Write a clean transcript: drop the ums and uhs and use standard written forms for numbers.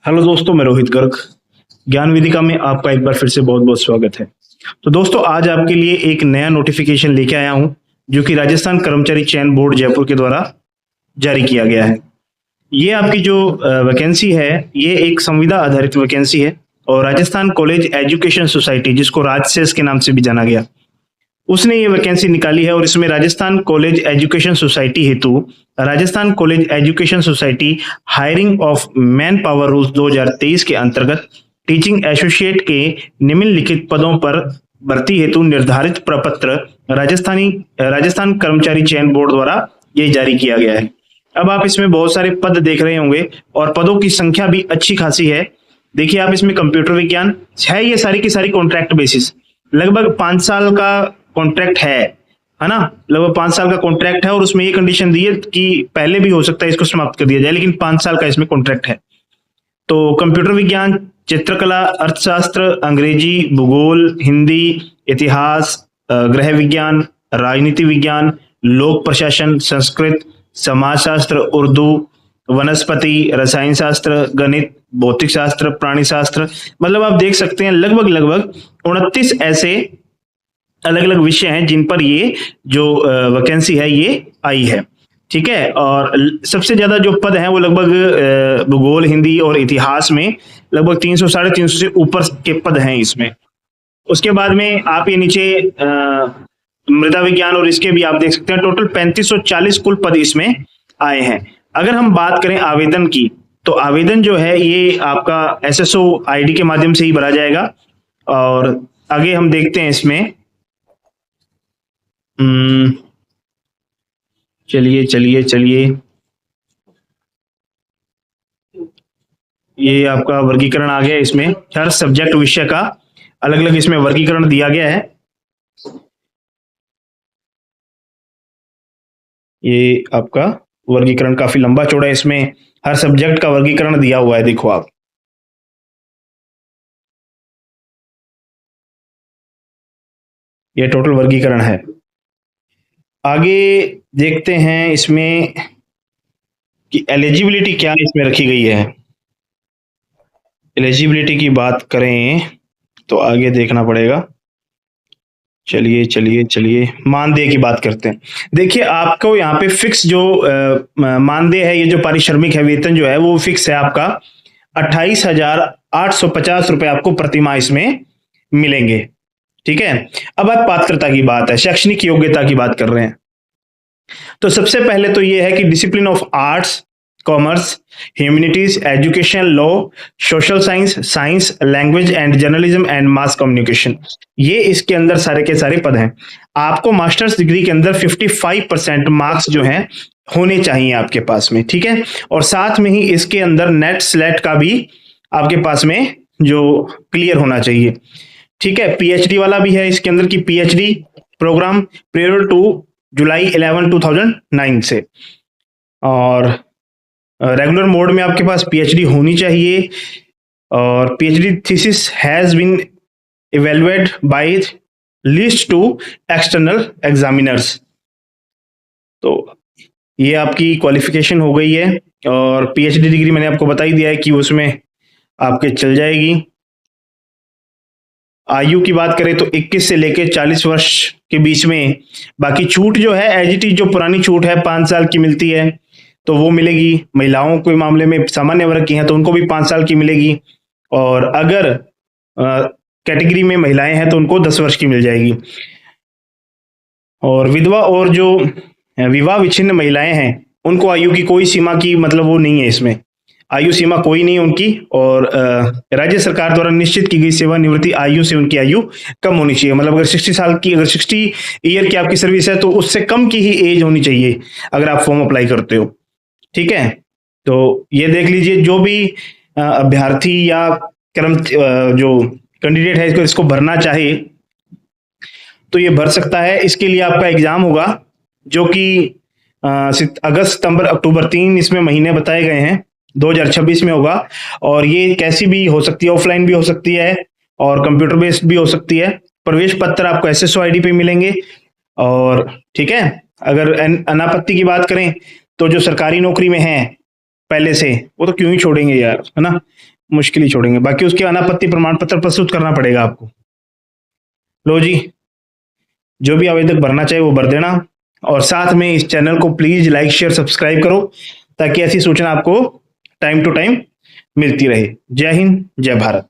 Hello दोस्तों, मैं रोहित गर्ग। ज्ञान वेदिका में आपका एक बार फिर से बहुत बहुत स्वागत है। तो दोस्तों, आज आपके लिए एक नया नोटिफिकेशन लेके आया हूं जो कि राजस्थान कर्मचारी चयन बोर्ड जयपुर के द्वारा जारी किया गया है। ये आपकी जो वैकेंसी है, ये एक संविदा आधारित वैकेंसी है और राजस्थान कॉलेज एजुकेशन सोसाइटी, जिसको राजसेस के नाम से भी जाना गया, उसने ये वैकेंसी निकाली है। और इसमें राजस्थान कॉलेज एजुकेशन सोसाइटी हेतु Rajasthan college education society hiring of man power rules 2023 के अंतर्गत टीचिंग एसोसिएट के निम्नलिखित पदों पर भर्ती हेतु निर्धारित प्रपत्र राजस्थान कर्मचारी चयन बोर्ड द्वारा ये जारी किया गया है। अब आप इसमें बहुत सारे पद देख रहे होंगे और पदों की संख्या भी अच्छी खासी है। देखिए, आप इसमें कंप्यूटर विज्ञान है, ये सारी की सारी कॉन्ट्रैक्ट बेसिस, लगभग 5 साल का कॉन्ट्रैक्ट है ना। लगभग 5 साल का कॉन्ट्रैक्ट है और उसमें ये कंडीशन दी है कि पहले भी हो सकता है इसको समाप्त कर दिया जाए, लेकिन 5 साल का इसमें कॉन्ट्रैक्ट है। तो कंप्यूटर विज्ञान, चित्रकला, अर्थशास्त्र, अंग्रेजी, भूगोल, हिंदी, इतिहास, गृह विज्ञान, राजनीति विज्ञान, लोक प्रशासन, संस्कृत, समाजशास्त्र, उर्दू, वनस्पति, रसायन शास्त्र, गणित, भौतिक शास्त्र, प्राणी शास्त्र, मतलब आप देख सकते हैं लगभग 29 ऐसे अलग अलग विषय हैं जिन पर ये जो वैकेंसी है ये आई है। ठीक है, और सबसे ज्यादा जो पद हैं वो लगभग भूगोल, हिंदी और इतिहास में लगभग 300 साढ़े 300 से ऊपर के पद हैं इसमें। उसके बाद में आप ये नीचे मृदा विज्ञान और इसके भी आप देख सकते हैं, टोटल 3540 कुल पद इसमें आए हैं। अगर हम बात करें आवेदन की, तो आवेदन जो है ये आपका SSO ID के माध्यम से ही भरा जाएगा। और आगे हम देखते हैं इसमें, चलिए ये आपका वर्गीकरण आ गया। इसमें हर सब्जेक्ट विषय का अलग अलग इसमें वर्गीकरण दिया गया है। ये आपका वर्गीकरण काफी लंबा चौड़ा है, इसमें हर सब्जेक्ट का वर्गीकरण दिया हुआ है। देखो आप, ये टोटल वर्गीकरण है। आगे देखते हैं इसमें कि एलिजिबिलिटी क्या इसमें रखी गई है। एलिजिबिलिटी की बात करें तो आगे देखना पड़ेगा। चलिए मानदेय की बात करते हैं। देखिए, आपको यहाँ पे फिक्स जो मानदेय है, ये जो पारिश्रमिक है, वेतन जो है वो फिक्स है आपका 28,850 रुपए आपको प्रतिमाह इसमें मिलेंगे। ठीक है, अब आप पात्रता की बात है, शैक्षणिक योग्यता की बात कर रहे हैं। तो सबसे पहले तो ये है कि discipline of arts, commerce, humanities, education, law, social science, science, language and journalism and mass communication, ये इसके अंदर सारे के सारे पद हैं। आपको मास्टर्स डिग्री के अंदर 55% मार्क्स जो हैं होने चाहिए आपके पास में। ठीक है, और साथ में ही इसके अंदर नेट स्लेट का भी आपके पास में जो क्लियर होना चाहिए। ठीक है, PhD वाला भी है इसके अंदर की PhD प्रोग्राम प्रायर टू जुलाई 11, 2009 से, और रेगुलर मोड में आपके पास PhD होनी चाहिए। और PhD thesis has been evaluated by least two external examiners. तो ये आपकी क्वालिफिकेशन हो गई है। और PhD डिग्री मैंने आपको बता ही दिया है कि उसमें आपके चल जाएगी। आयु की बात करें तो 21 से लेकर 40 वर्ष के बीच में। बाकी छूट जो है एज इट इज, जो पुरानी छूट है 5 साल की मिलती है तो वो मिलेगी। महिलाओं के मामले में सामान्य वर्ग की हैं तो उनको भी 5 साल की मिलेगी, और अगर कैटेगरी में महिलाएं हैं तो उनको 10 वर्ष की मिल जाएगी। और विधवा और जो विवाह विच्छिन्न महिलाएं हैं उनको आयु की कोई सीमा की मतलब वो नहीं है, इसमें आयु सीमा कोई नहीं है उनकी। और राज्य सरकार द्वारा निश्चित की गई सेवानिवृत्ति आयु से उनकी आयु कम होनी चाहिए। मतलब अगर 60 साल की, अगर 60 ईयर की आपकी सर्विस है तो उससे कम की ही एज होनी चाहिए अगर आप फॉर्म अप्लाई करते हो। ठीक है, तो ये देख लीजिए, जो भी अभ्यर्थी या जो कैंडिडेट है इसको भरना चाहे तो ये भर सकता है। इसके लिए आपका एग्जाम होगा जो कि अगस्त, सितंबर, अक्टूबर 3 इसमें महीने बताए गए हैं, 2026 में होगा। और ये कैसी भी हो सकती है, ऑफलाइन भी हो सकती है और कंप्यूटर बेस्ड भी हो सकती है। प्रवेश पत्र आपको SSO ID पे मिलेंगे। और ठीक है, अगर अनापत्ति की बात करें तो जो सरकारी नौकरी में है पहले से, वो तो क्यों ही छोड़ेंगे यार, है ना। मुश्किल ही छोड़ेंगे, बाकी उसके अनापत्ति प्रमाण पत्र प्रस्तुत करना पड़ेगा आपको। लो जी, जो भी आवेदक भरना चाहे वो भर देना, और साथ में इस चैनल को प्लीज लाइक शेयर सब्सक्राइब करो ताकि ऐसी सूचना आपको टाइम टू टाइम मिलती रहे। जय हिंद, जय भारत।